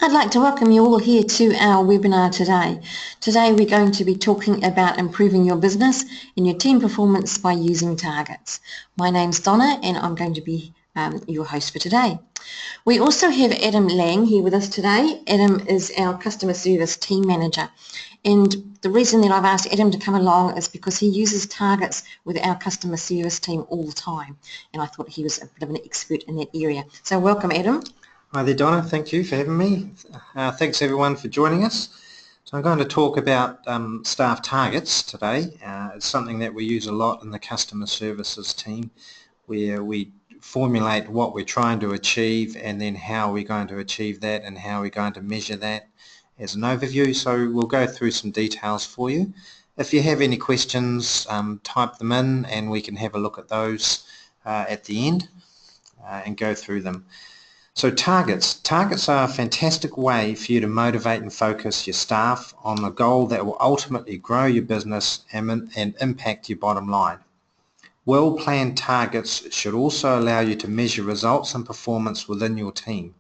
I'd like to welcome you all here to our webinar today. Today we're going to be talking about improving your business and your team performance by using targets. My name's Donna and I'm going to be your host for today. We also have Adam Lang here with us today. Adam is our customer service team manager, and the reason that I've asked Adam to come along is because he uses targets with our customer service team all the time, and I thought he was a bit of an expert in that area. So welcome, Adam. Hi there, Donna. Thank you for having me. Thanks everyone for joining us. So I'm going to talk about staff targets today. It's something that we use a lot in the customer services team, where we formulate what we're trying to achieve and then how we're going to achieve that and how we're going to measure that as an overview. So we'll go through some details for you. If you have any questions, type them in and we can have a look at those at the end and go through them. So targets are a fantastic way for you to motivate and focus your staff on a goal that will ultimately grow your business and impact your bottom line. Well-planned targets should also allow you to measure results and performance within your team.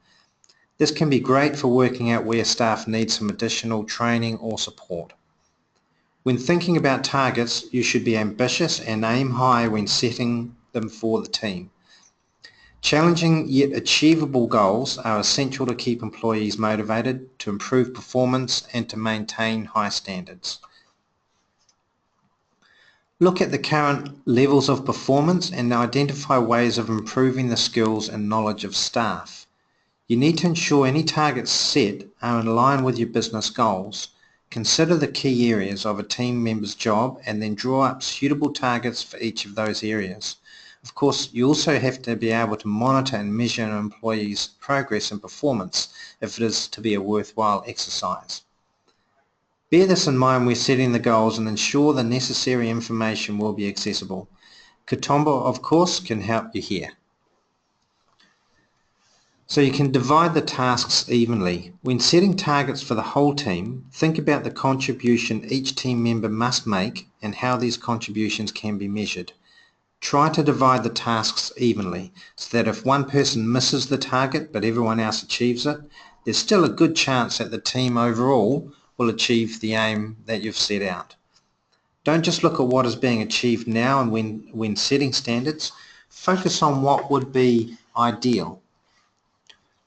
This can be great for working out where staff need some additional training or support. When thinking about targets, you should be ambitious and aim high when setting them for the team. Challenging yet achievable goals are essential to keep employees motivated, to improve performance and to maintain high standards. Look at the current levels of performance and identify ways of improving the skills and knowledge of staff. You need to ensure any targets set are in line with your business goals. Consider the key areas of a team member's job and then draw up suitable targets for each of those areas. Of course, you also have to be able to monitor and measure an employee's progress and performance if it is to be a worthwhile exercise. Bear this in mind when setting the goals and ensure the necessary information will be accessible. Katomba, of course, can help you here. So you can divide the tasks evenly. When setting targets for the whole team, think about the contribution each team member must make and how these contributions can be measured. Try to divide the tasks evenly so that if one person misses the target but everyone else achieves it, there's still a good chance that the team overall will achieve the aim that you've set out. Don't just look at what is being achieved now and when setting standards, focus on what would be ideal.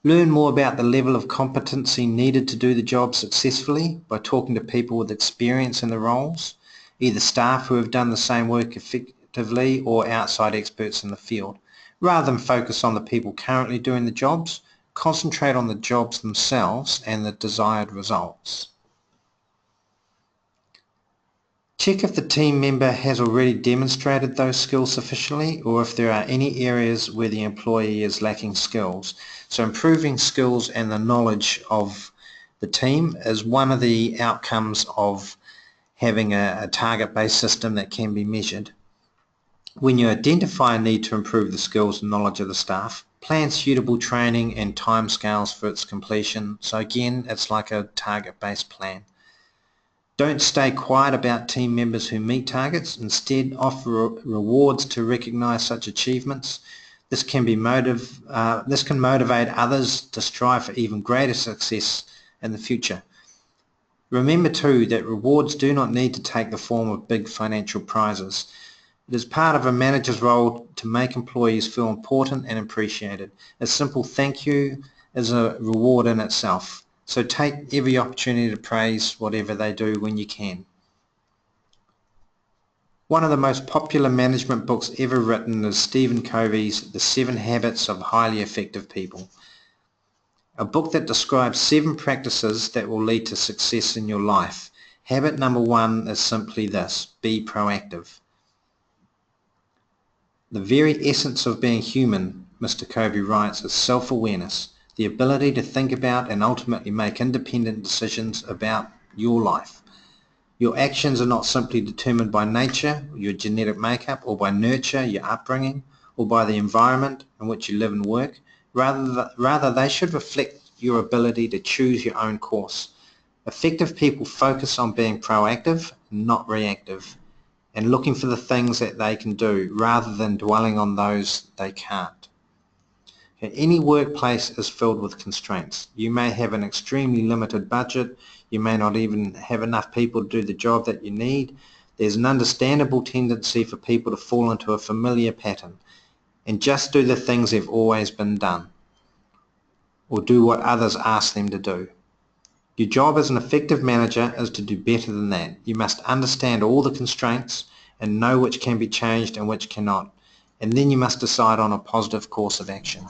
Learn more about the level of competency needed to do the job successfully by talking to people with experience in the roles, either staff who have done the same work effectively or outside experts in the field. Rather than focus on the people currently doing the jobs, concentrate on the jobs themselves and the desired results. Check if the team member has already demonstrated those skills sufficiently or if there are any areas where the employee is lacking skills. So improving skills and the knowledge of the team is one of the outcomes of having a target-based system that can be measured. When you identify a need to improve the skills and knowledge of the staff, plan suitable training and timescales for its completion. So again, it's like a target-based plan. Don't stay quiet about team members who meet targets. Instead, offer rewards to recognise such achievements. This can motivate others to strive for even greater success in the future. Remember too that rewards do not need to take the form of big financial prizes. It is part of a manager's role to make employees feel important and appreciated. A simple thank you is a reward in itself. So take every opportunity to praise whatever they do when you can. One of the most popular management books ever written is Stephen Covey's The 7 Habits of Highly Effective People, a book that describes 7 practices that will lead to success in your life. Habit number 1 is simply this: be proactive. The very essence of being human, Mr. Covey writes, is self-awareness, the ability to think about and ultimately make independent decisions about your life. Your actions are not simply determined by nature, your genetic makeup, or by nurture, your upbringing, or by the environment in which you live and work. Rather, they should reflect your ability to choose your own course. Effective people focus on being proactive, not reactive, and looking for the things that they can do rather than dwelling on those they can't. Okay, any workplace is filled with constraints. You may have an extremely limited budget, you may not even have enough people to do the job that you need. There's an understandable tendency for people to fall into a familiar pattern and just do the things they've always been done, or do what others ask them to do. Your job as an effective manager is to do better than that. You must understand all the constraints and know which can be changed and which cannot, and then you must decide on a positive course of action.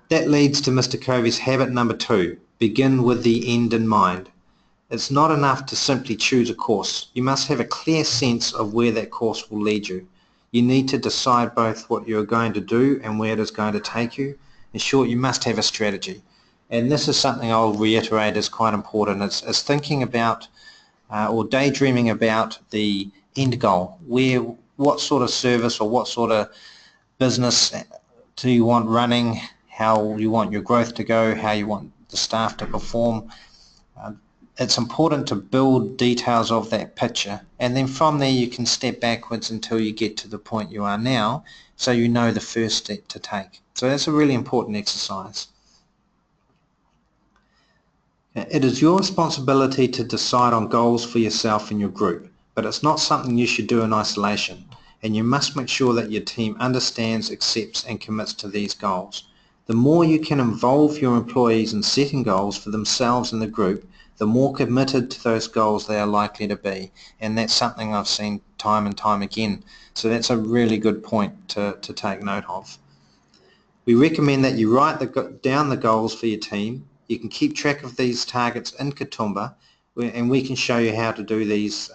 That leads to Mr. Covey's habit number 2, begin with the end in mind. It's not enough to simply choose a course. You must have a clear sense of where that course will lead you. You need to decide both what you're going to do and where it is going to take you. In short, you must have a strategy. And this is something I'll reiterate is quite important. It's thinking about or daydreaming about the end goal. What sort of service or what sort of business do you want running, how you want your growth to go, how you want the staff to perform. It's important to build details of that picture, and then from there you can step backwards until you get to the point you are now, so you know the first step to take. So that's a really important exercise. It is your responsibility to decide on goals for yourself and your group, but it's not something you should do in isolation, and you must make sure that your team understands, accepts and commits to these goals. The more you can involve your employees in setting goals for themselves and the group, the more committed to those goals they are likely to be, and that's something I've seen time and time again. So that's a really good point to take note of. We recommend that you write down the goals for your team. You can keep track of these targets in Katoomba, and we can show you how to do these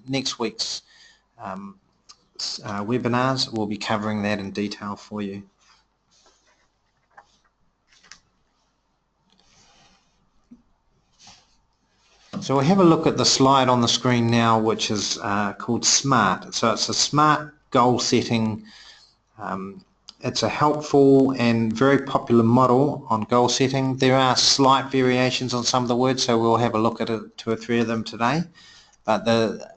next week's webinars. We'll be covering that in detail for you. So we'll have a look at the slide on the screen now, which is called SMART. So it's a SMART goal setting. It's a helpful and very popular model on goal setting. There are slight variations on some of the words, so we'll have a look at 2 or 3 of them today. But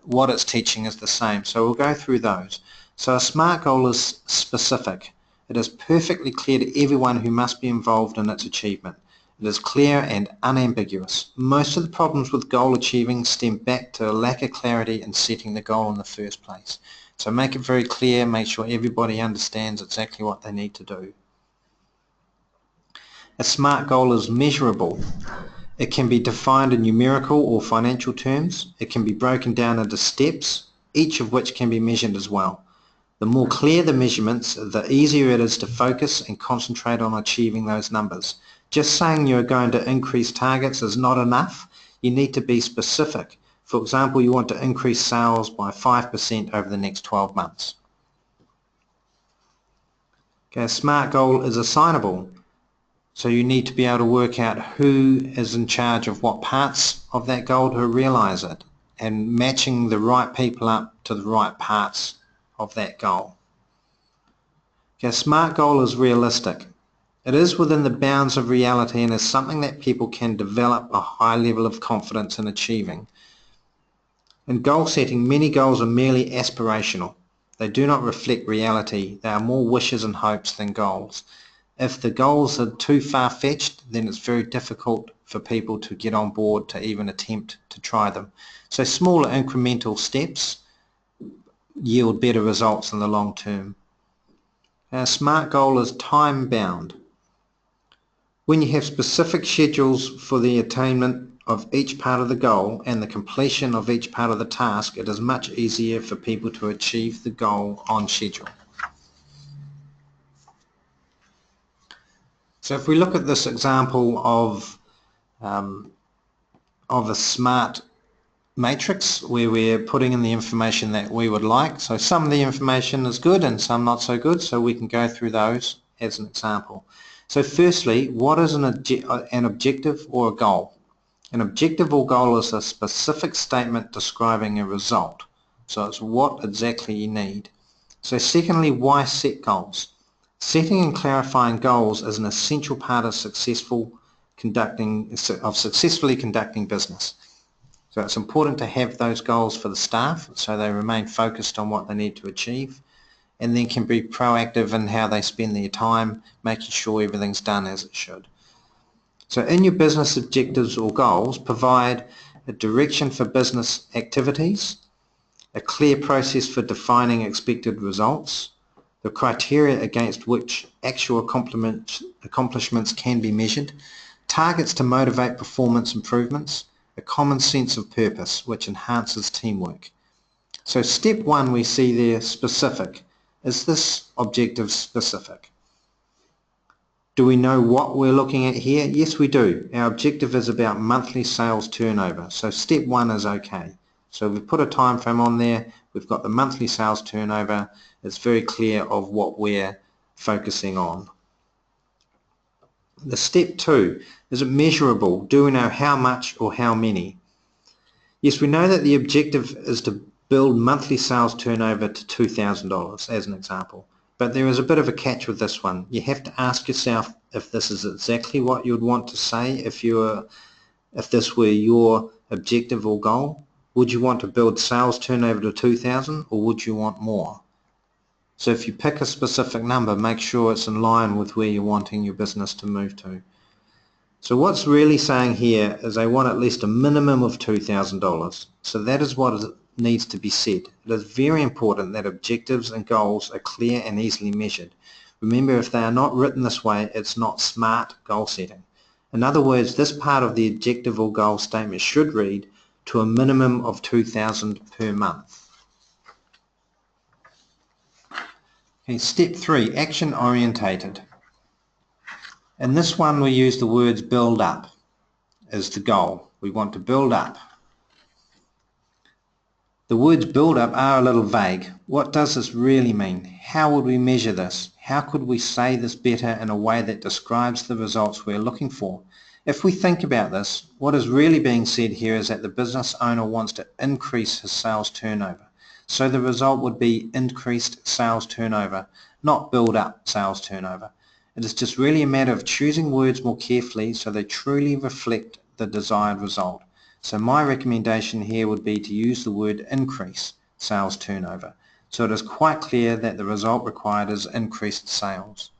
what it's teaching is the same. So we'll go through those. So a SMART goal is specific. It is perfectly clear to everyone who must be involved in its achievement. It is clear and unambiguous. Most of the problems with goal achieving stem back to a lack of clarity in setting the goal in the first place. So make it very clear, make sure everybody understands exactly what they need to do. A SMART goal is measurable. It can be defined in numerical or financial terms. It can be broken down into steps, each of which can be measured as well. The more clear the measurements, the easier it is to focus and concentrate on achieving those numbers. Just saying you're going to increase targets is not enough. You need to be specific. For example, you want to increase sales by 5% over the next 12 months. Okay, a SMART goal is assignable. So you need to be able to work out who is in charge of what parts of that goal to realize it, and matching the right people up to the right parts of that goal. Okay, a SMART goal is realistic. It is within the bounds of reality and is something that people can develop a high level of confidence in achieving. In goal setting, many goals are merely aspirational. They do not reflect reality. They are more wishes and hopes than goals. If the goals are too far-fetched, then it's very difficult for people to get on board to even attempt to try them. So smaller incremental steps yield better results in the long term. A SMART goal is time-bound. When you have specific schedules for the attainment of each part of the goal and the completion of each part of the task, it is much easier for people to achieve the goal on schedule. So if we look at this example of a SMART matrix where we're putting in the information that we would like, so some of the information is good and some not so good, so we can go through those as an example. So firstly, what is an objective or a goal? An objective or goal is a specific statement describing a result. So it's what exactly you need. So secondly, why set goals? Setting and clarifying goals is an essential part of successfully conducting business. So it's important to have those goals for the staff so they remain focused on what they need to achieve. and then can be proactive in how they spend their time, making sure everything's done as it should. So in your business objectives or goals, provide a direction for business activities, a clear process for defining expected results, the criteria against which actual accomplishments can be measured, targets to motivate performance improvements, a common sense of purpose which enhances teamwork. So step 1 we see there, specific. Is this objective specific? Do we know what we're looking at here? Yes, we do. Our objective is about monthly sales turnover. So step 1 is okay. So we've put a time frame on there. We've got the monthly sales turnover. It's very clear of what we're focusing on. The step 2, is it measurable? Do we know how much or how many? Yes, we know that the objective is to build monthly sales turnover to $2,000 as an example. But there is a bit of a catch with this one. You have to ask yourself if this is exactly what you'd want to say if this were your objective or goal. Would you want to build sales turnover to 2,000 or would you want more? So if you pick a specific number, make sure it's in line with where you're wanting your business to move to. So what's really saying here is they want at least a minimum of $2,000. So that is what needs to be said. It is very important that objectives and goals are clear and easily measured. Remember, if they are not written this way, it's not smart goal setting. In other words, this part of the objective or goal statement should read to a minimum of $2,000 per month. Okay, step 3, action orientated. In this one we use the words build up as the goal. We want to build up. The words build up are a little vague. What does this really mean? How would we measure this? How could we say this better in a way that describes the results we're looking for? If we think about this, what is really being said here is that the business owner wants to increase his sales turnover. So the result would be increased sales turnover, not build up sales turnover. It is just really a matter of choosing words more carefully so they truly reflect the desired result. So my recommendation here would be to use the word increase sales turnover. So it is quite clear that the result required is increased sales.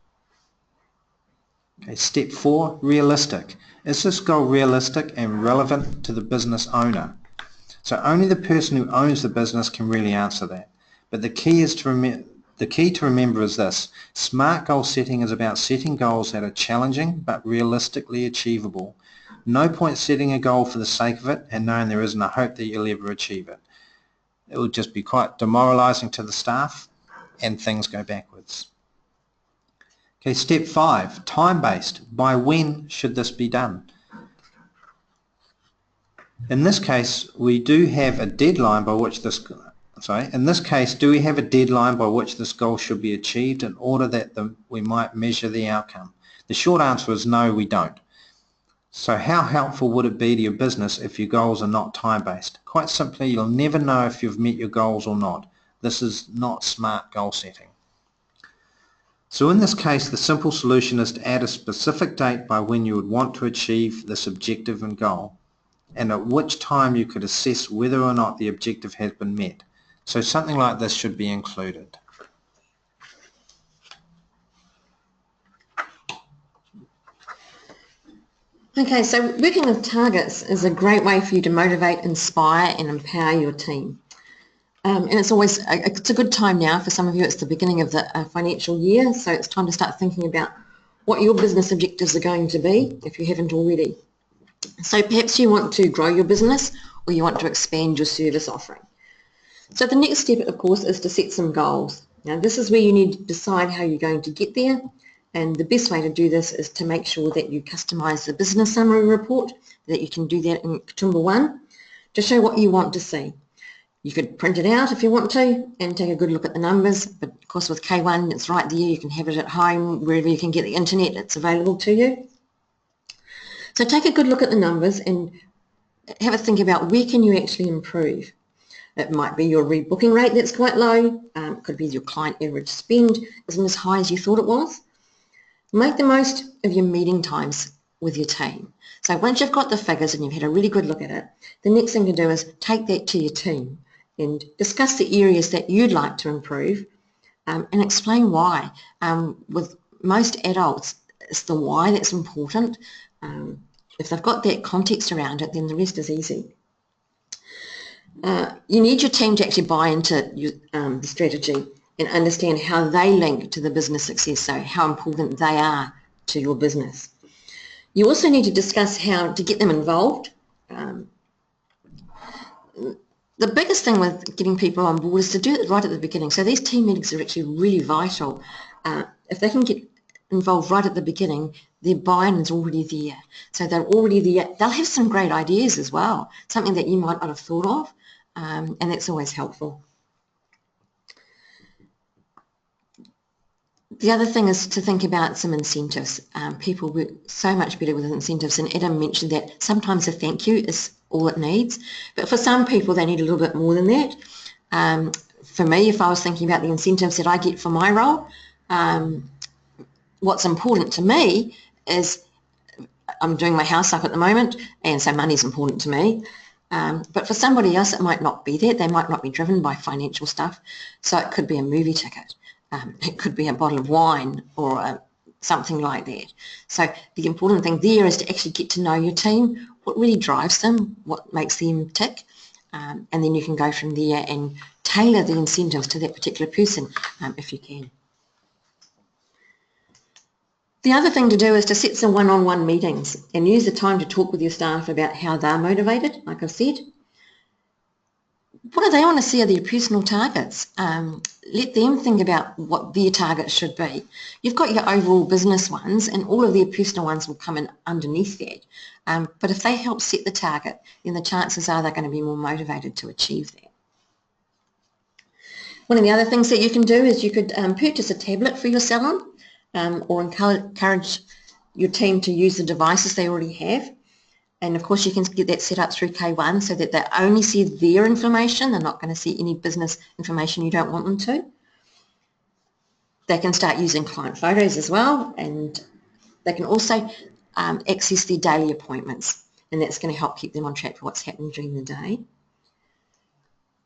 Okay, step 4, realistic. Is this goal realistic and relevant to the business owner? So only the person who owns the business can really answer that. But the key to remember is this. Smart goal setting is about setting goals that are challenging but realistically achievable. No point setting a goal for the sake of it and knowing there isn't a hope that you'll ever achieve it. It will just be quite demoralizing to the staff and things go backwards. Okay, step 5, time-based. By when should this be done? In this case, we do have a deadline by which this do we have a deadline by which this goal should be achieved in order that we might measure the outcome? The short answer is no, we don't. So how helpful would it be to your business if your goals are not time-based? Quite simply, you'll never know if you've met your goals or not. This is not smart goal setting. So in this case, the simple solution is to add a specific date by when you would want to achieve this objective and goal, and at which time you could assess whether or not the objective has been met. So something like this should be included. Okay, so working with targets is a great way for you to motivate, inspire and empower your team. And it's a good time now. For some of you, it's the beginning of the financial year, so it's time to start thinking about what your business objectives are going to be, if you haven't already. So perhaps you want to grow your business or you want to expand your service offering. So the next step, of course, is to set some goals. Now, this is where you need to decide how you're going to get there. And the best way to do this is to make sure that you customize the business summary report, that you can do that in Katoomba One to show what you want to see. You could print it out if you want to and take a good look at the numbers, but of course with K1 it's right there, you can have it at home, wherever you can get the internet, it's available to you. So take a good look at the numbers and have a think about where can you actually improve. It might be your rebooking rate that's quite low, it could be your client average spend isn't as high as you thought it was. Make the most of your meeting times with your team. So once you've got the figures and you've had a really good look at it, the next thing to do is take that to your team and discuss the areas that you'd like to improve and explain why. With most adults, it's the why that's important. If they've got that context around it, then the rest is easy. You need your team to actually buy into the strategy and understand how they link to the business success, so how important they are to your business. You also need to discuss how to get them involved. The biggest thing with getting people on board is to do it right at the beginning. So these team meetings are actually really vital. If they can get involved right at the beginning, their buy-in is already there. So they're already there. They'll have some great ideas as well, something that you might not have thought of, and that's always helpful. The other thing is to think about some incentives. People work so much better with incentives, and Adam mentioned that sometimes a thank you is all it needs, but for some people they need a little bit more than that. For me, if I was thinking about the incentives that I get for my role, what's important to me is I'm doing my house up at the moment, and so money's important to me. But for somebody else, it might not be that. They might not be driven by financial stuff. So it could be a movie ticket. It could be a bottle of wine or something like that. So the important thing there is to actually get to know your team, what really drives them, what makes them tick, and then you can go from there and tailor the incentives to that particular person if you can. The other thing to do is to set some one-on-one meetings and use the time to talk with your staff about how they're motivated, like I've said. What do they want to see are their personal targets? Let them think about what their targets should be. You've got your overall business ones, and all of their personal ones will come in underneath that. But if they help set the target, then the chances are they're going to be more motivated to achieve that. One of the other things that you can do is you could purchase a tablet for your salon, or encourage your team to use the devices they already have. And of course you can get that set up through K1 so that they only see their information. They're not going to see any business information you don't want them to. They can start using client photos as well, and they can also access their daily appointments, and that's going to help keep them on track for what's happening during the day.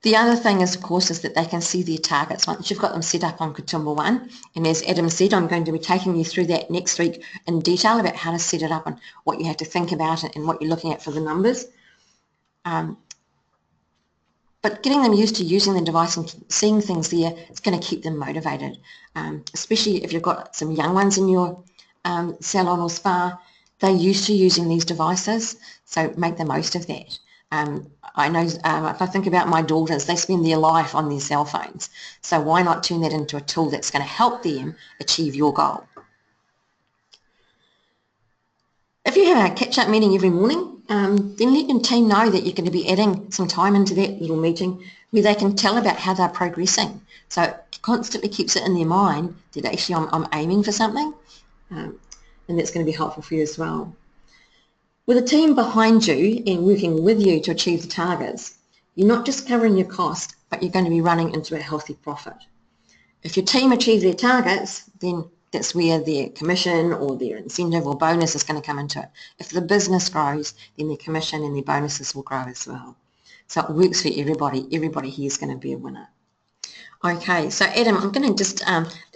The other thing is, of course, is that they can see their targets once you've got them set up on Katoomba One. And as Adam said, I'm going to be taking you through that next week in detail about how to set it up and what you have to think about it and what you're looking at for the numbers. But getting them used to using the device and seeing things there, it's going to keep them motivated, especially if you've got some young ones in your salon or spa. They're used to using these devices, so make the most of that. I know if I think about my daughters, they spend their life on their cell phones. So why not turn that into a tool that's going to help them achieve your goal? If you have a catch-up meeting every morning, then let your team know that you're going to be adding some time into that little meeting where they can tell about how they're progressing. So it constantly keeps it in their mind that actually I'm aiming for something, and that's going to be helpful for you as well. With a team behind you and working with you to achieve the targets, you're not just covering your cost, but you're going to be running into a healthy profit. If your team achieve their targets, then that's where their commission or their incentive or bonus is going to come into it. If the business grows, then their commission and their bonuses will grow as well. So it works for everybody. Everybody here is going to be a winner. Okay, so Adam, I'm going to just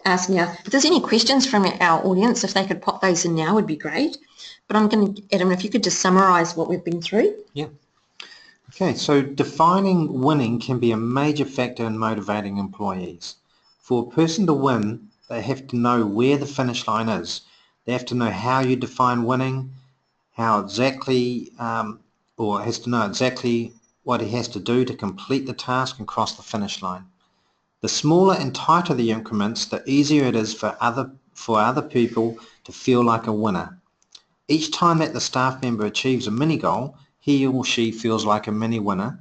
ask now, if there's any questions from our audience, if they could pop those in now would be great. But I'm going to, Adam, if you could just summarise what we've been through. Yeah. Okay, so defining winning can be a major factor in motivating employees. For a person to win, they have to know where the finish line is. They have to know how you define winning, how exactly, or has to know exactly what he has to do to complete the task and cross the finish line. The smaller and tighter the increments, the easier it is for other people to feel like a winner. Each time that the staff member achieves a mini goal, he or she feels like a mini winner.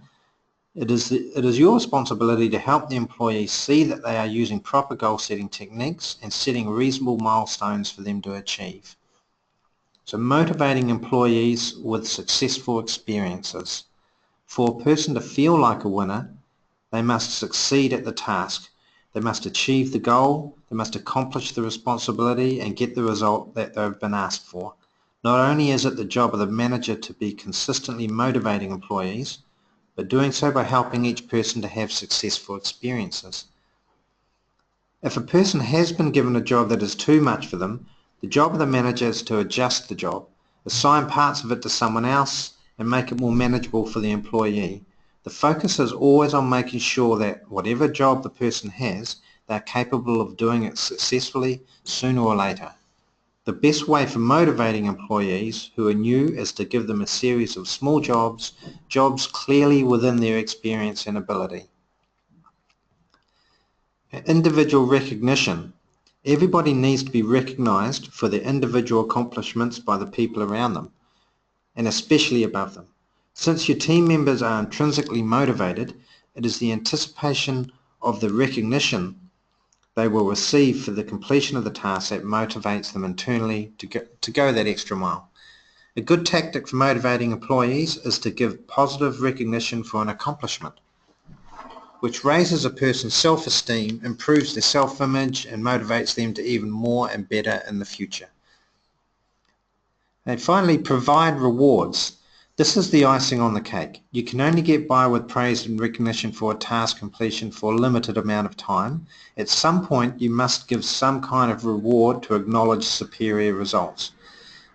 It is your responsibility to help the employees see that they are using proper goal setting techniques and setting reasonable milestones for them to achieve. So motivating employees with successful experiences. For a person to feel like a winner, they must succeed at the task. They must achieve the goal, they must accomplish the responsibility and get the result that they've been asked for. Not only is it the job of the manager to be consistently motivating employees, but doing so by helping each person to have successful experiences. If a person has been given a job that is too much for them, the job of the manager is to adjust the job, assign parts of it to someone else and make it more manageable for the employee. The focus is always on making sure that whatever job the person has, they are capable of doing it successfully sooner or later. The best way for motivating employees who are new is to give them a series of small jobs clearly within their experience and ability. Individual recognition. Everybody needs to be recognised for their individual accomplishments by the people around them, and especially above them. Since your team members are intrinsically motivated, it is the anticipation of the recognition they will receive for the completion of the task that motivates them internally to go that extra mile. A good tactic for motivating employees is to give positive recognition for an accomplishment, which raises a person's self-esteem, improves their self-image and motivates them to even more and better in the future. And finally, provide rewards. This is the icing on the cake. You can only get by with praise and recognition for a task completion for a limited amount of time. At some point, you must give some kind of reward to acknowledge superior results.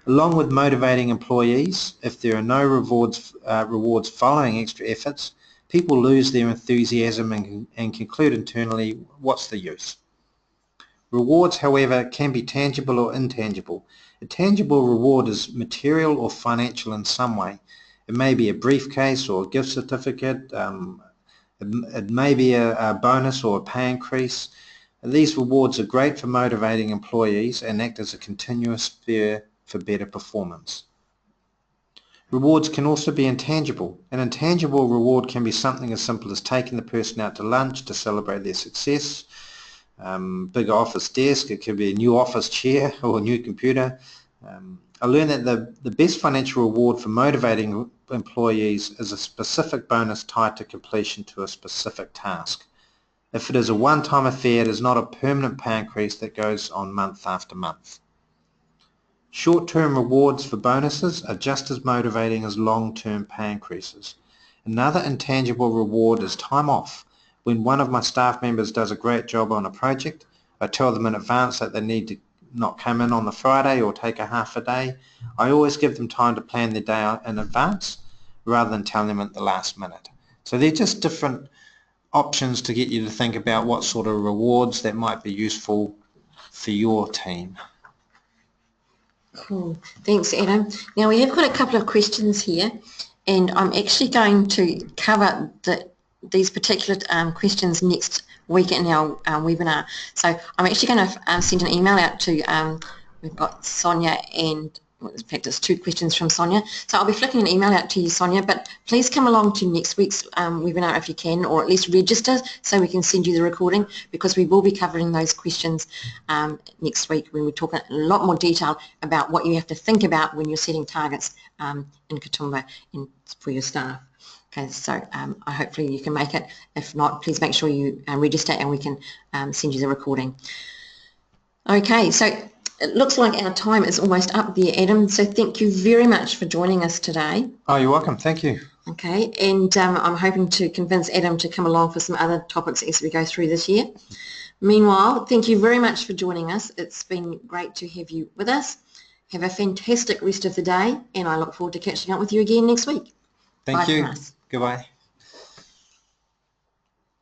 Along with motivating employees, if there are no rewards following extra efforts, people lose their enthusiasm and conclude internally, what's the use? Rewards, however, can be tangible or intangible. A tangible reward is material or financial in some way. It may be a briefcase or a gift certificate. It may be a bonus or a pay increase. These rewards are great for motivating employees and act as a continuous spur for better performance. Rewards can also be intangible. An intangible reward can be something as simple as taking the person out to lunch to celebrate their success, bigger office desk, it could be a new office chair or a new computer. I learned that the best financial reward for motivating employees is a specific bonus tied to completion to a specific task. If it is a one-time affair, it is not a permanent pay increase that goes on month after month. Short-term rewards for bonuses are just as motivating as long-term pay increases. Another intangible reward is time off. When one of my staff members does a great job on a project, I tell them in advance that they need to not come in on the Friday or take a half a day. I always give them time to plan their day out in advance rather than telling them at the last minute. So they're just different options to get you to think about what sort of rewards that might be useful for your team. Cool. Thanks, Adam. Now we have got a couple of questions here, and I'm actually going to cover these particular questions next week in our webinar. So I'm actually going to send an email out to, we've got Sonia and, well, in fact it's two questions from Sonia. So I'll be flicking an email out to you, Sonia, but please come along to next week's webinar if you can, or at least register so we can send you the recording, because we will be covering those questions next week when we talk in a lot more detail about what you have to think about when you're setting targets in Katoomba for your staff. Okay, so hopefully you can make it. If not, please make sure you register and we can send you the recording. Okay, so it looks like our time is almost up there, Adam, so thank you very much for joining us today. Oh, you're welcome. Thank you. Okay, and I'm hoping to convince Adam to come along for some other topics as we go through this year. Meanwhile, thank you very much for joining us. It's been great to have you with us. Have a fantastic rest of the day, and I look forward to catching up with you again next week. Thank Bye you. from us. Goodbye.